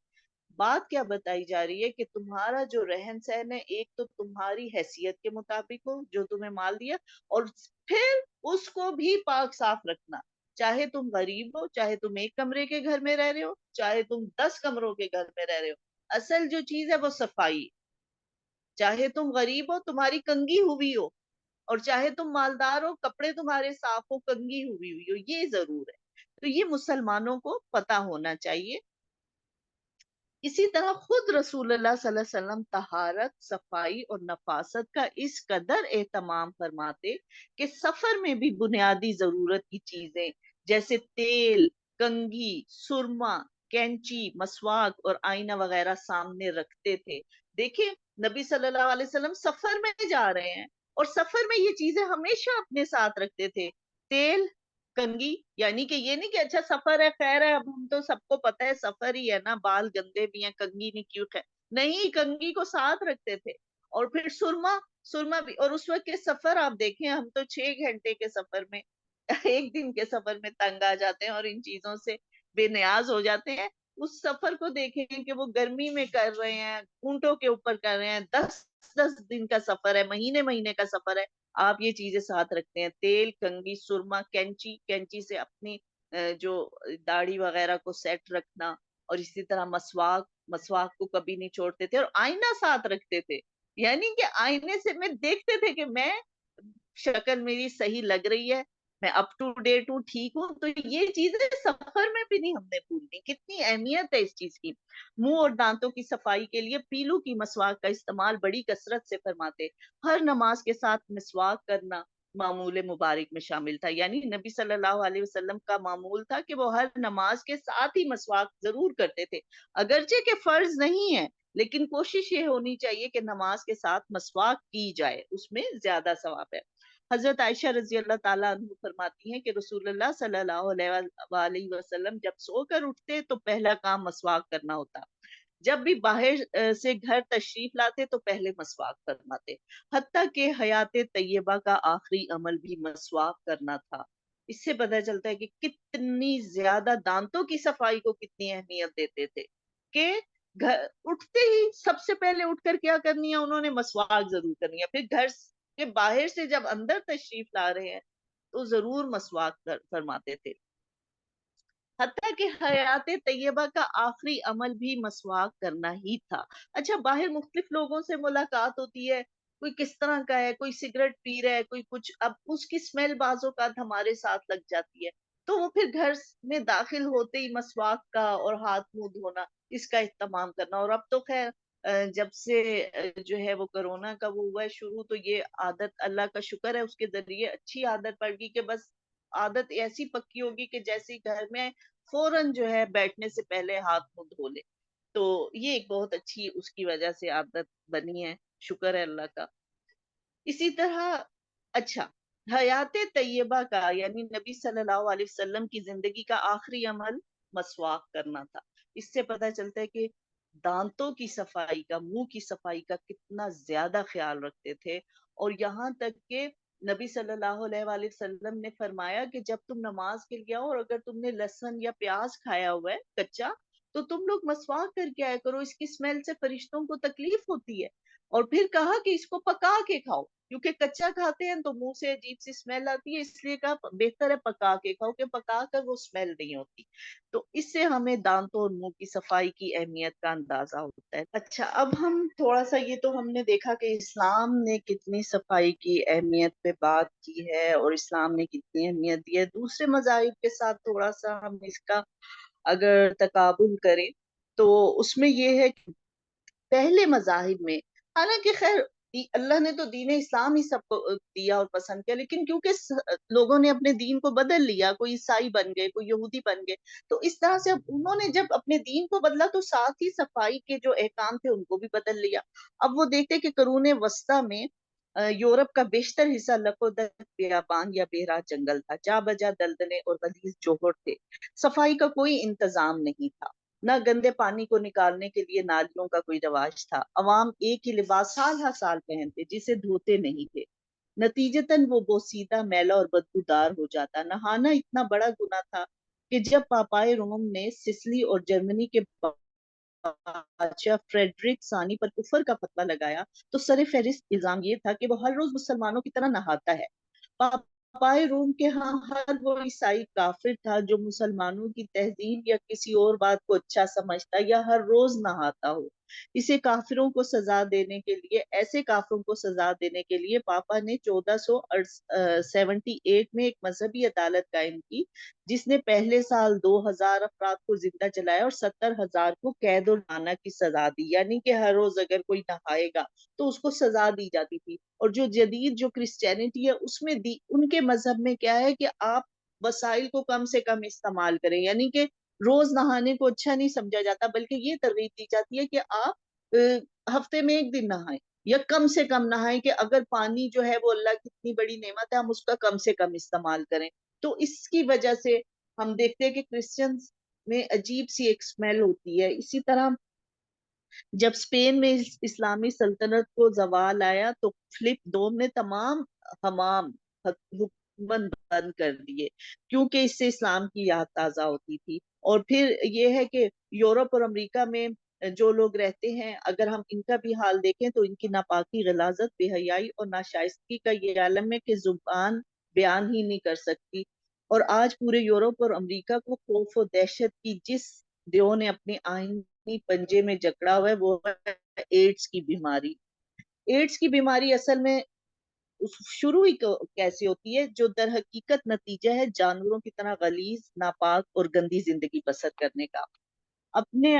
بات کیا بتائی جا رہی ہے کہ تمہارا جو رہن سہن ہے ایک تو تمہاری حیثیت کے مطابق ہو جو تمہیں مال دیا، اور پھر اس کو بھی پاک صاف رکھنا، چاہے تم غریب ہو، چاہے تم 1 کمرے کے گھر میں رہ رہے ہو، چاہے تم 10 کمروں کے گھر میں رہ رہے ہو، اصل جو چیز ہے وہ صفائی، چاہے تم غریب ہو تمہاری کنگھی ہوئی ہو، اور چاہے تم مالدار ہو کپڑے تمہارے صاف ہو کنگھی ہوئی ہو، یہ ضرور ہے، تو یہ مسلمانوں کو پتا ہونا چاہیے۔ اسی طرح خود رسول اللہ صلی اللہ علیہ وسلم طہارت، صفائی اور نفاست کا اس قدر اہتمام فرماتے کہ سفر میں بھی بنیادی ضرورت کی چیزیں جیسے تیل، کنگھی، سرما، کینچی، مسواک اور آئینہ وغیرہ سامنے رکھتے تھے۔ دیکھیں نبی صلی اللہ علیہ وسلم سفر میں جا رہے ہیں اور سفر میں یہ چیزیں ہمیشہ اپنے ساتھ رکھتے تھے، تیل، کنگھی، یعنی کہ یہ نہیں کہ اچھا سفر ہے خیر ہے اب ہم تو سب کو پتہ ہے سفر ہی ہے نا بال گندے بھی ہیں کنگھی نہیں کیوں ہے، نہیں کنگھی کو ساتھ رکھتے تھے، اور پھر سرما بھی، اور اس وقت کے سفر آپ دیکھیں ہم تو 6 گھنٹے کے سفر میں 1 دن کے سفر میں تنگ آ جاتے ہیں اور ان چیزوں سے بے نیاز ہو جاتے ہیں، اس سفر کو دیکھیں کہ وہ گرمی میں کر رہے ہیں، اونٹوں کے اوپر کر رہے ہیں، 10 10 دن کا سفر ہے، مہینے مہینے کا سفر ہے، آپ یہ چیزیں ساتھ رکھتے ہیں، تیل، کنگھی، سرما، کینچی سے اپنی جو داڑھی وغیرہ کو سیٹ رکھنا، اور اسی طرح مسواک کو کبھی نہیں چھوڑتے تھے، اور آئینہ ساتھ رکھتے تھے، یعنی کہ آئینے سے میں دیکھتے تھے کہ میں شکل میری صحیح لگ رہی ہے، میں اپ ٹو ڈیٹ ہوں، ٹھیک ہوں، تو یہ چیزیں سفر میں بھی نہیں ہم نے بھولنی، کتنی اہمیت ہے اس چیز کی۔ منہ اور دانتوں کی صفائی کے لیے پیلو کی مسواک کا استعمال بڑی کثرت سے فرماتے، ہر نماز کے ساتھ مسواک کرنا معمول مبارک میں شامل تھا، یعنی نبی صلی اللہ علیہ وسلم کا معمول تھا کہ وہ ہر نماز کے ساتھ ہی مسواک ضرور کرتے تھے، اگرچہ کہ فرض نہیں ہے لیکن کوشش یہ ہونی چاہیے کہ نماز کے ساتھ مسواک کی جائے، اس میں زیادہ ثواب ہے۔ حضرت عائشہ رضی اللہ تعالیٰ عنہ فرماتی ہیں کہ رسول اللہ صلی اللہ علیہ وآلہ وسلم جب سو کر اٹھتے تو پہلا کام مسواک کرنا ہوتا، جب بھی باہر سے گھر تشریف لاتے تو پہلے مسواک فرماتے، حتیٰ کہ حیات طیبہ کا آخری عمل بھی مسواک کرنا تھا۔ اس سے پتہ چلتا ہے کہ کتنی زیادہ دانتوں کی صفائی کو کتنی اہمیت دیتے تھے، کہ گھر اٹھتے ہی سب سے پہلے اٹھ کر کیا کرنی ہے، انہوں نے مسواک ضرور کرنی ہے، پھر گھر کے باہر سے جب اندر تشریف لا رہے ہیں تو ضرور مسواک فرماتے تھے، حتیٰ کہ حیات طیبہ کا آخری عمل بھی مسواک کرنا ہی تھا۔ اچھا، باہر مختلف لوگوں سے ملاقات ہوتی ہے، کوئی کس طرح کا ہے، کوئی سگریٹ پی رہا ہے، کوئی کچھ، اب اس کی اسمیل بعض اوقات ہمارے ساتھ لگ جاتی ہے، تو وہ پھر گھر میں داخل ہوتے ہی مسواک کا اور ہاتھ منہ دھونا، اس کا اہتمام کرنا۔ اور اب تو خیر جب سے جو ہے وہ کرونا کا وہ ہوا ہے شروع، تو یہ عادت اللہ کا شکر ہے اس کے ذریعے اچھی عادت پڑ گئی، کہ بس عادت ایسی پکی ہوگی کہ جیسے ہی گھر میں فوراً جو ہے بیٹھنے سے پہلے ہاتھ منہ دھو لے، تو یہ ایک بہت اچھی اس کی وجہ سے عادت بنی ہے، شکر ہے اللہ کا۔ اسی طرح اچھا، حیات طیبہ کا یعنی نبی صلی اللہ علیہ وسلم کی زندگی کا آخری عمل مسواک کرنا تھا۔ اس سے پتہ چلتا ہے کہ دانتوں کی صفائی کا، منہ کی صفائی کا کتنا زیادہ خیال رکھتے تھے، اور یہاں تک کہ نبی صلی اللہ علیہ وآلہ وسلم نے فرمایا کہ جب تم نماز کے لیے آؤ اور اگر تم نے لہسن یا پیاز کھایا ہوا ہے کچا، تو تم لوگ مسواک کر کے آیا کرو، اس کی اسمیل سے فرشتوں کو تکلیف ہوتی ہے۔ اور پھر کہا کہ اس کو پکا کے کھاؤ، کیونکہ کچا کھاتے ہیں تو منہ سے عجیب سی اسمیل آتی ہے، اس لیے کہا بہتر ہے پکا کے کھاؤ، کہ پکا کر وہ اسمیل نہیں ہوتی۔ تو اس سے ہمیں دانتوں اور منہ کی صفائی کی اہمیت کا اندازہ ہوتا ہے۔ اچھا، اب ہم تھوڑا سا، یہ تو ہم نے دیکھا کہ اسلام نے کتنی صفائی کی اہمیت پہ بات کی ہے اور اسلام نے کتنی اہمیت دی ہے، دوسرے مذاہب کے ساتھ تھوڑا سا ہم اس کا اگر تقابل کریں تو اس میں یہ ہے کہ پہلے مذاہب میں، حالانکہ خیر اللہ نے تو دین اسلام ہی سب کو دیا اور پسند کیا، لیکن کیونکہ لوگوں نے اپنے دین کو بدل لیا، کوئی عیسائی بن گئے، کوئی یہودی بن گئے، تو اس طرح سے اب انہوں نے جب اپنے دین کو بدلا تو ساتھ ہی صفائی کے جو احکام تھے ان کو بھی بدل لیا۔ اب وہ دیکھتے کہ قرون وسطی میں یورپ کا بیشتر حصہ لقودر بیابان یا بہرا جنگل تھا، جا بجا دلدلیں اور غلیظ جوہر تھے، صفائی کا کوئی انتظام نہیں تھا، نہ گندے پانی کو نکالنے کے لیے نالیوں کا کوئی رواج تھا، عوام ایک ہی لباس سال ہر سال پہنتے جسے دھوتے نہیں تھے، نتیجتاً وہ بوسیدہ، میلا اور بدبودار ہو جاتا۔ نہانا اتنا بڑا گناہ تھا کہ جب پاپائے روم نے سسلی اور جرمنی کے بادشاہ فریڈرک ثانی پر کفر کا فتویٰ لگایا تو سر فہرست الزام یہ تھا کہ وہ ہر روز مسلمانوں کی طرح نہاتا ہے۔ پاپائے روم کے ہاں ہر وہ عیسائی کافر تھا جو مسلمانوں کی تہذیب یا کسی اور بات کو اچھا سمجھتا یا ہر روز نہاتا ہو۔ اسے کافروں کو سزا دینے کے لیے، ایسے کافروں کو سزا دینے کے لیے پاپا نے 1478 میں ایک مذہبی عدالت قائم کی، جس نے پہلے سال 2000 افراد کو زندہ جلایا اور 70,000 کو قید اور لانا کی سزا دی، یعنی کہ ہر روز اگر کوئی نہائے گا تو اس کو سزا دی جاتی تھی۔ اور جو جدید جو کرسچینٹی ہے اس میں ان کے مذہب میں کیا ہے کہ آپ وسائل کو کم سے کم استعمال کریں، یعنی کہ روز نہانے کو اچھا نہیں سمجھا جاتا، بلکہ یہ ترغیب دی جاتی ہے کہ آپ ہفتے میں ایک دن نہائیں یا کم سے کم نہائیں، کہ اگر پانی جو ہے وہ اللہ کی اتنی بڑی نعمت ہے، ہم اس کا کم سے کم استعمال کریں۔ تو اس کی وجہ سے ہم دیکھتے ہیں کہ کرسچنز میں عجیب سی ایک اسمیل ہوتی ہے۔ اسی طرح جب اسپین میں اسلامی سلطنت کو زوال آیا تو فلپ دوم نے تمام حمام حکمن بند کر دیے، کیونکہ اس سے اسلام کی یاد تازہ ہوتی تھی۔ اور پھر یہ ہے کہ یورپ اور امریکہ میں جو لوگ رہتے ہیں، اگر ہم ان کا بھی حال دیکھیں تو ان کی ناپاکی، غلاظت، بے حیائی اور ناشائستگی کا یہ عالم ہے کہ زبان بیان ہی نہیں کر سکتی۔ اور آج پورے یورپ اور امریکہ کو خوف و دہشت کی جس دیو نے اپنے آئینی پنجے میں جکڑا ہوا ہے وہ ہے ایڈز کی بیماری۔ ایڈز کی بیماری اصل میں شروع ہی کیسے ہوتی ہے، جو در حقیقت نتیجہ ہے جانوروں کی طرح غلیظ، ناپاک اور گندی زندگی بسر کرنے کا۔ اپنے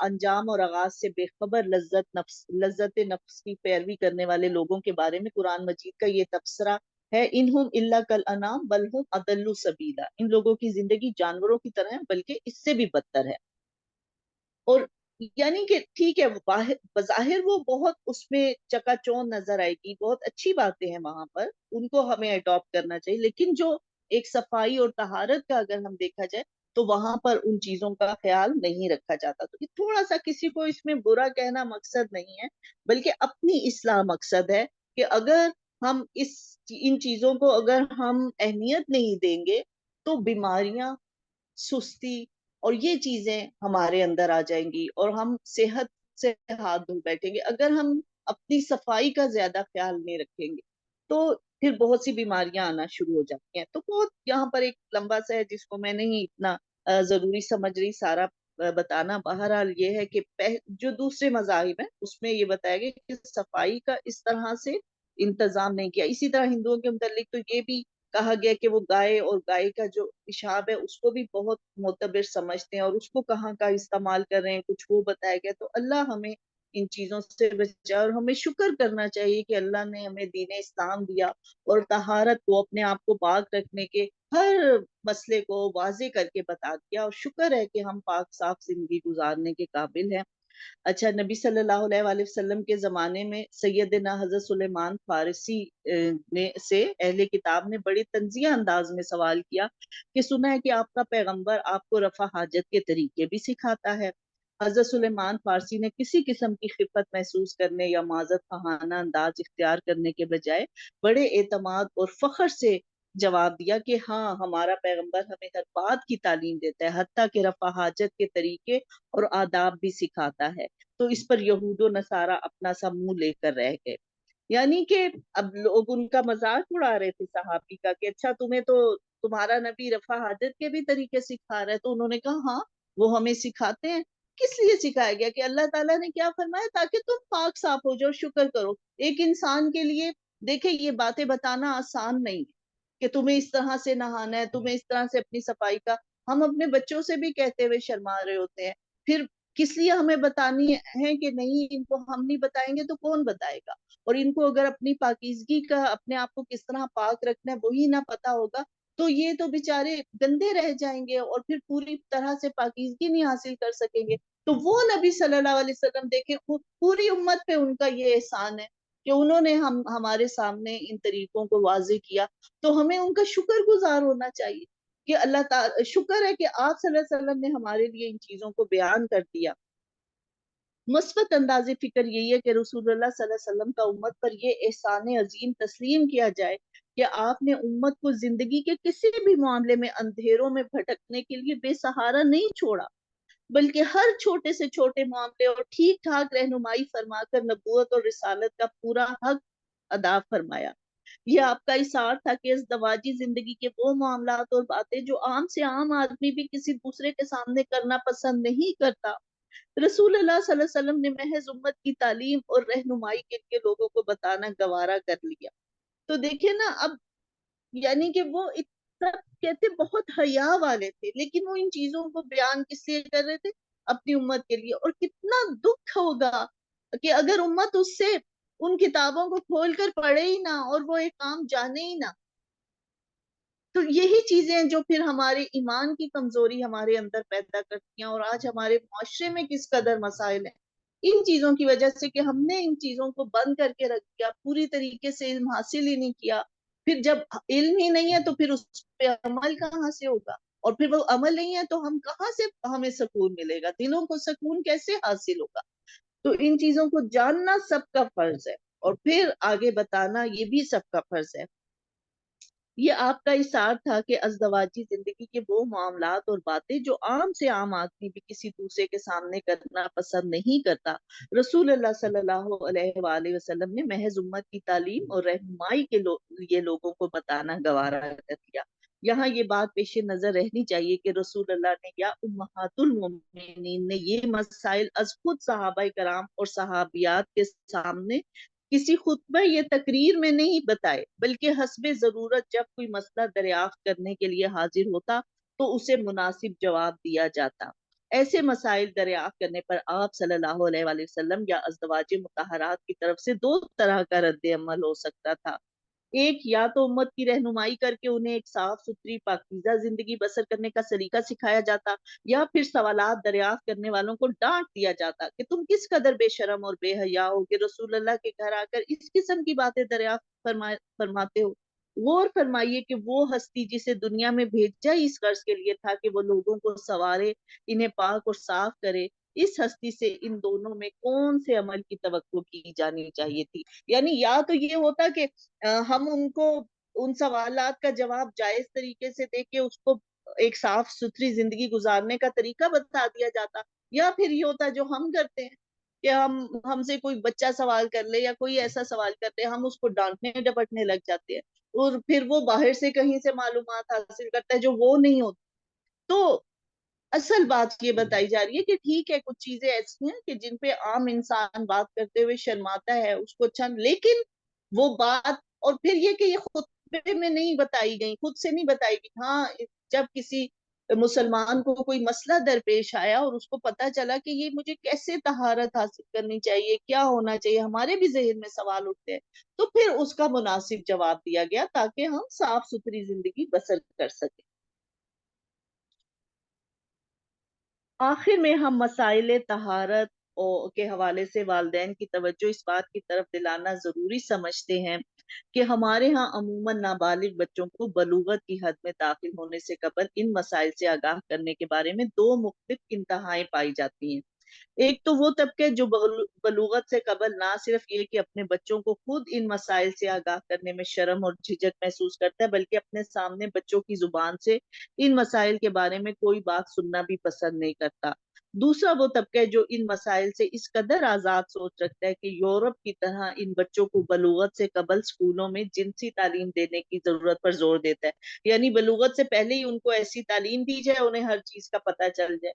انجام اور آغاز سے بے خبر لذت نفس کی پیروی کرنے والے لوگوں کے بارے میں قرآن مجید کا یہ تبصرہ ہے، انہم الا کالانعام بل ہم اضل سبیلا، ان لوگوں کی زندگی جانوروں کی طرح ہے بلکہ اس سے بھی بدتر ہے۔ اور یعنی کہ ٹھیک ہے، بظاہر وہ بہت اس میں چکا چوند نظر آئے گی، بہت اچھی باتیں ہیں وہاں پر، ان کو ہمیں اڈاپٹ کرنا چاہیے، لیکن جو ایک صفائی اور طہارت کا اگر ہم دیکھا جائے تو وہاں پر ان چیزوں کا خیال نہیں رکھا جاتا. تو یہ تھوڑا سا کسی کو اس میں برا کہنا مقصد نہیں ہے، بلکہ اپنی اصلاح مقصد ہے کہ اگر ہم ان چیزوں کو اگر ہم اہمیت نہیں دیں گے تو بیماریاں، سستی اور یہ چیزیں ہمارے اندر آ جائیں گی اور ہم صحت سے ہاتھ دھو بیٹھیں گے. اگر ہم اپنی صفائی کا زیادہ خیال نہیں رکھیں گے تو پھر بہت سی بیماریاں آنا شروع ہو جاتی ہیں. تو بہت یہاں پر ایک لمبا سا ہے جس کو میں نہیں اتنا ضروری سمجھ رہی سارا بتانا. بہرحال یہ ہے کہ جو دوسرے مذاہب ہیں اس میں یہ بتایا گیا کہ صفائی کا اس طرح سے انتظام نہیں کیا. اسی طرح ہندوؤں کے متعلق تو یہ بھی کہا گیا کہ وہ گائے اور گائے کا جو پیشاب ہے اس کو بھی بہت معتبر سمجھتے ہیں اور اس کو کہاں کا استعمال کر رہے ہیں کچھ وہ بتایا گیا. تو اللہ ہمیں ان چیزوں سے بچائے اور ہمیں شکر کرنا چاہیے کہ اللہ نے ہمیں دین اسلام دیا اور طہارت کو، اپنے آپ کو پاک رکھنے کے ہر مسئلے کو واضح کر کے بتا دیا، اور شکر ہے کہ ہم پاک صاف زندگی گزارنے کے قابل ہیں. اچھا، نبی صلی اللہ علیہ وآلہ وسلم کے زمانے میں سیدنا حضرت سلیمان فارسی نے سے اہل کتاب نے بڑی طنزیہ انداز میں سوال کیا کہ سنا ہے کہ آپ کا پیغمبر آپ کو رفع حاجت کے طریقے بھی سکھاتا ہے. حضرت سلیمان فارسی نے کسی قسم کی خفت محسوس کرنے یا معذرت خواہانہ انداز اختیار کرنے کے بجائے بڑے اعتماد اور فخر سے جواب دیا کہ ہاں، ہمارا پیغمبر ہمیں ہر بات کی تعلیم دیتا ہے، حتیٰ کہ رفع حاجت کے طریقے اور آداب بھی سکھاتا ہے. تو اس پر یہود و نصارہ اپنا سا منہ لے کر رہ گئے. یعنی کہ اب لوگ ان کا مذاق اڑا رہے تھے صحابی کا کہ اچھا، تمہیں تو تمہارا نبی رفع حاجت کے بھی طریقے سکھا رہا ہے. تو انہوں نے کہا ہاں، وہ ہمیں سکھاتے ہیں. کس لیے سکھایا گیا؟ کہ اللہ تعالیٰ نے کیا فرمایا؟ تاکہ تم پاک صاف ہو جاؤ، شکر کرو. ایک انسان کے لیے دیکھیں یہ باتیں بتانا آسان نہیں ہے کہ تمہیں اس طرح سے نہانا ہے، تمہیں اس طرح سے اپنی صفائی کا. ہم اپنے بچوں سے بھی کہتے ہوئے شرما رہے ہوتے ہیں. پھر کس لیے ہمیں بتانی ہے کہ نہیں، ان کو ہم نہیں بتائیں گے تو کون بتائے گا؟ اور ان کو اگر اپنی پاکیزگی کا، اپنے آپ کو کس طرح پاک رکھنا ہے وہی نہ پتا ہوگا تو یہ تو بےچارے گندے رہ جائیں گے اور پھر پوری طرح سے پاکیزگی نہیں حاصل کر سکیں گے. تو وہ نبی صلی اللہ علیہ وسلم دیکھیں، پوری امت پہ ان کا یہ احسان ہے کہ انہوں نے ہمارے سامنے ان طریقوں کو واضح کیا. تو ہمیں ان کا شکر گزار ہونا چاہیے کہ اللہ تعالی، شکر ہے کہ آپ صلی اللہ علیہ وسلم نے ہمارے لیے ان چیزوں کو بیان کر دیا. مثبت انداز فکر یہی ہے کہ رسول اللہ صلی اللہ علیہ وسلم کا امت پر یہ احسان عظیم تسلیم کیا جائے کہ آپ نے امت کو زندگی کے کسی بھی معاملے میں اندھیروں میں بھٹکنے کے لیے بے سہارا نہیں چھوڑا، بلکہ ہر چھوٹے سے چھوٹے معاملے اور ٹھیک ٹھاک رہنمائی فرما کر نبوت اور رسالت کا پورا حق ادا فرمایا. یہ آپ کا اشعار تھا کہ ازدواجی زندگی کے وہ معاملات اور باتیں جو عام سے عام آدمی بھی کسی دوسرے کے سامنے کرنا پسند نہیں کرتا، رسول اللہ صلی اللہ علیہ وسلم نے محض امت کی تعلیم اور رہنمائی کے لیے لوگوں کو بتانا گوارا کر لیا. تو دیکھیں نا، اب یعنی کہ وہ سب کہتے بہت حیا والے تھے، لیکن وہ ان چیزوں کو بیان کس لیے کر رہے تھے؟ اپنی امت کے لیے. اور کتنا دکھ ہوگا کہ اگر امت اس سے ان کتابوں کو کھول کر پڑھے ہی نہ اور وہ ایک کام جانے ہی نہ. تو یہی چیزیں جو پھر ہمارے ایمان کی کمزوری ہمارے اندر پیدا کرتی ہیں، اور آج ہمارے معاشرے میں کس قدر مسائل ہیں ان چیزوں کی وجہ سے کہ ہم نے ان چیزوں کو بند کر کے رکھ دیا، پوری طریقے سے علم حاصل ہی نہیں کیا. پھر جب علم ہی نہیں ہے تو پھر اس پہ عمل کہاں سے ہوگا؟ اور پھر وہ عمل نہیں ہے تو ہم کہاں سے ہمیں سکون ملے گا؟ دلوں کو سکون کیسے حاصل ہوگا؟ تو ان چیزوں کو جاننا سب کا فرض ہے اور پھر آگے بتانا یہ بھی سب کا فرض ہے. یہ آپ کا اشعار تھا کہ ازدواجی زندگی کے وہ معاملات اور باتیں جو عام سے عام آدمی بھی کسی دوسرے کے سامنے کرنا پسند نہیں کرتا، رسول اللہ صلی اللہ علیہ وآلہ وسلم نے محض امت کی تعلیم اور رہنمائی کے لیے لوگوں کو بتانا گوارا کر دیا. یہاں یہ بات پیش نظر رہنی چاہیے کہ رسول اللہ نے یا امہات المومنین نے یہ مسائل از خود صحابہ کرام اور صحابیات کے سامنے کسی خطبہ یا تقریر میں نہیں بتائے، بلکہ حسب ضرورت جب کوئی مسئلہ دریافت کرنے کے لیے حاضر ہوتا تو اسے مناسب جواب دیا جاتا. ایسے مسائل دریافت کرنے پر آپ صلی اللہ علیہ وآلہ وسلم یا ازدواج مطہرات کی طرف سے دو طرح کا رد عمل ہو سکتا تھا. ایک، یا تو امت کی رہنمائی کر کے انہیں ایک صاف ستھری پاکیزہ زندگی بسر کرنے کا سلیقہ سکھایا جاتا، یا پھر سوالات دریافت کرنے والوں کو ڈانٹ دیا جاتا کہ تم کس قدر بے شرم اور بے حیا ہو کہ رسول اللہ کے گھر آ کر اس قسم کی باتیں دریافت فرماتے ہو. غور فرمائیے کہ وہ ہستی جسے دنیا میں بھیجا ہی اس غرض کے لیے تھا کہ وہ لوگوں کو سنوارے، انہیں پاک اور صاف کرے، اس ہستی سے ان دونوں میں کون سے عمل کی توقع کی جانی چاہیے تھی؟ یعنی یا تو یہ ہوتا کہ ہم ان کو ان سوالات کا جواب جائز طریقے سے دے کے اس کو ایک صاف ستھری زندگی گزارنے کا طریقہ بتا دیا جاتا، یا پھر یہ ہوتا جو ہم کرتے ہیں کہ ہم سے کوئی بچہ سوال کر لے یا کوئی ایسا سوال کرتے ہیں، ہم اس کو ڈانٹنے ڈپٹنے لگ جاتے ہیں، اور پھر وہ باہر سے کہیں سے معلومات حاصل کرتا ہے جو وہ نہیں ہوتی۔ تو اصل بات یہ بتائی جا رہی ہے کہ ٹھیک ہے کچھ چیزیں ایسی ہیں کہ جن پہ عام انسان بات کرتے ہوئے شرماتا ہے، اس کو اچھا، لیکن وہ بات، اور پھر یہ کہ یہ خطبے میں نہیں بتائی گئی، خود سے نہیں بتائی گئی، ہاں جب کسی مسلمان کو کوئی مسئلہ درپیش آیا اور اس کو پتا چلا کہ یہ مجھے کیسے طہارت حاصل کرنی چاہیے، کیا ہونا چاہیے، ہمارے بھی ذہن میں سوال اٹھتے ہیں، تو پھر اس کا مناسب جواب دیا گیا تاکہ ہم صاف ستھری زندگی بسر کر سکیں۔ آخر میں ہم مسائل طہارت کے حوالے سے والدین کی توجہ اس بات کی طرف دلانا ضروری سمجھتے ہیں کہ ہمارے ہاں عموماً نابالغ بچوں کو بلوغت کی حد میں داخل ہونے سے قبل ان مسائل سے آگاہ کرنے کے بارے میں دو مختلف انتہائیں پائی جاتی ہیں۔ ایک تو وہ طبقہ جو بلوغت سے قبل نہ صرف یہ کہ اپنے بچوں کو خود ان مسائل سے آگاہ کرنے میں شرم اور جھجک محسوس کرتا ہے، بلکہ اپنے سامنے بچوں کی زبان سے ان مسائل کے بارے میں کوئی بات سننا بھی پسند نہیں کرتا۔ دوسرا وہ طبقہ ہے جو ان مسائل سے اس قدر آزاد سوچ رکھتا ہے کہ یورپ کی طرح ان بچوں کو بلوغت سے قبل اسکولوں میں جنسی تعلیم دینے کی ضرورت پر زور دیتا ہے، یعنی بلوغت سے پہلے ہی ان کو ایسی تعلیم دی جائے انہیں ہر چیز کا پتہ چل جائے۔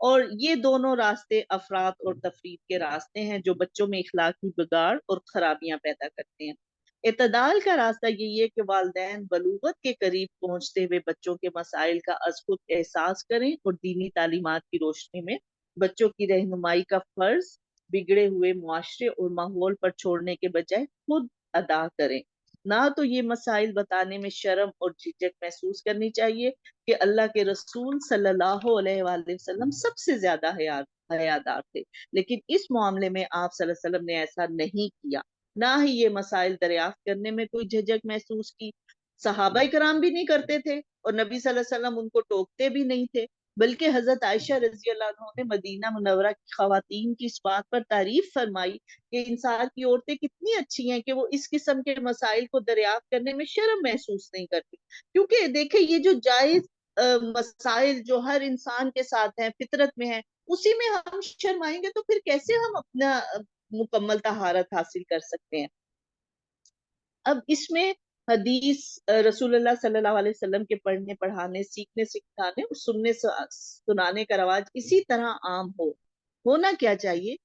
اور یہ دونوں راستے افراط اور تفریط کے راستے ہیں جو بچوں میں اخلاقی بگاڑ اور خرابیاں پیدا کرتے ہیں۔ اعتدال کا راستہ یہی ہے کہ والدین بلوغت کے قریب پہنچتے ہوئے بچوں کے مسائل کا از خود احساس کریں اور دینی تعلیمات کی روشنی میں بچوں کی رہنمائی کا فرض بگڑے ہوئے معاشرے اور ماحول پر چھوڑنے کے بجائے خود ادا کریں۔ نہ تو یہ مسائل بتانے میں شرم اور جھجک محسوس کرنی چاہیے کہ اللہ کے رسول صلی اللہ علیہ وآلہ وسلم سب سے زیادہ حیادار تھے، لیکن اس معاملے میں آپ صلی اللہ علیہ وسلم نے ایسا نہیں کیا، نہ ہی یہ مسائل دریافت کرنے میں کوئی جھجک محسوس کی۔ صحابہ کرام بھی نہیں کرتے تھے اور نبی صلی اللہ علیہ وسلم ان کو ٹوکتے بھی نہیں تھے، بلکہ حضرت عائشہ رضی اللہ عنہ نے مدینہ منورہ کی خواتین کی اس بات پر تعریف فرمائی کہ انسان کی عورتیں کتنی اچھی ہیں کہ وہ اس قسم کے مسائل کو دریافت کرنے میں شرم محسوس نہیں کرتی، کیونکہ دیکھیں یہ جو جائز مسائل جو ہر انسان کے ساتھ ہیں، فطرت میں ہیں، اسی میں ہم شرمائیں گے تو پھر کیسے ہم اپنا مکمل طہارت حاصل کر سکتے ہیں۔ اب اس میں حدیث رسول اللہ صلی اللہ علیہ وسلم کے پڑھنے پڑھانے سیکھنے سکھانے اور سننے سنانے کا رواج اسی طرح عام ہونا کیا چاہیے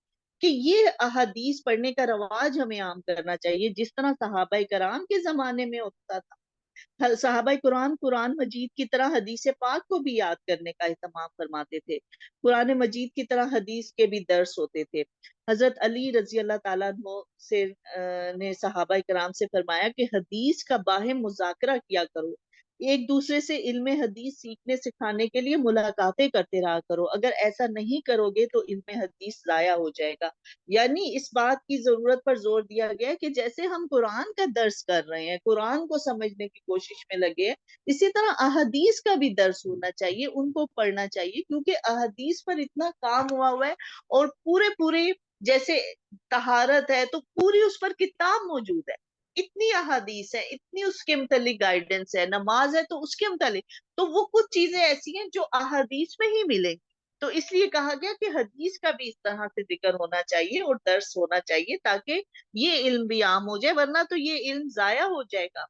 کہ یہ احادیث پڑھنے کا رواج ہمیں عام کرنا چاہیے جس طرح صحابہ کرام کے زمانے میں ہوتا تھا۔ صحابہ قرآن مجید کی طرح حدیث پاک کو بھی یاد کرنے کا اہتمام فرماتے تھے، قرآن مجید کی طرح حدیث کے بھی درس ہوتے تھے۔ حضرت علی رضی اللہ تعالیٰ عنہ سے نے صحابہ کرام سے فرمایا کہ حدیث کا باہم مذاکرہ کیا کرو، ایک دوسرے سے علم حدیث سیکھنے سکھانے کے لیے ملاقاتیں کرتے رہا کرو، اگر ایسا نہیں کرو گے تو علم حدیث ضائع ہو جائے گا۔ یعنی اس بات کی ضرورت پر زور دیا گیا کہ جیسے ہم قرآن کا درس کر رہے ہیں، قرآن کو سمجھنے کی کوشش میں لگے ہیں، اسی طرح احادیث کا بھی درس ہونا چاہیے، ان کو پڑھنا چاہیے، کیونکہ احادیث پر اتنا کام ہوا ہے اور پورے جیسے طہارت ہے تو پوری اس پر کتاب موجود ہے، اتنی احادیث ہے، اتنی اس کے متعلق گائیڈنس ہے، نماز ہے تو اس کے متعلق، تو وہ کچھ چیزیں ایسی ہیں جو احادیث میں ہی ملیں، تو اس لیے کہا گیا کہ حدیث کا بھی اس طرح سے ذکر ہونا چاہیے اور درس ہونا چاہیے تاکہ یہ علم بھی عام ہو جائے، ورنہ تو یہ علم ضائع ہو جائے گا۔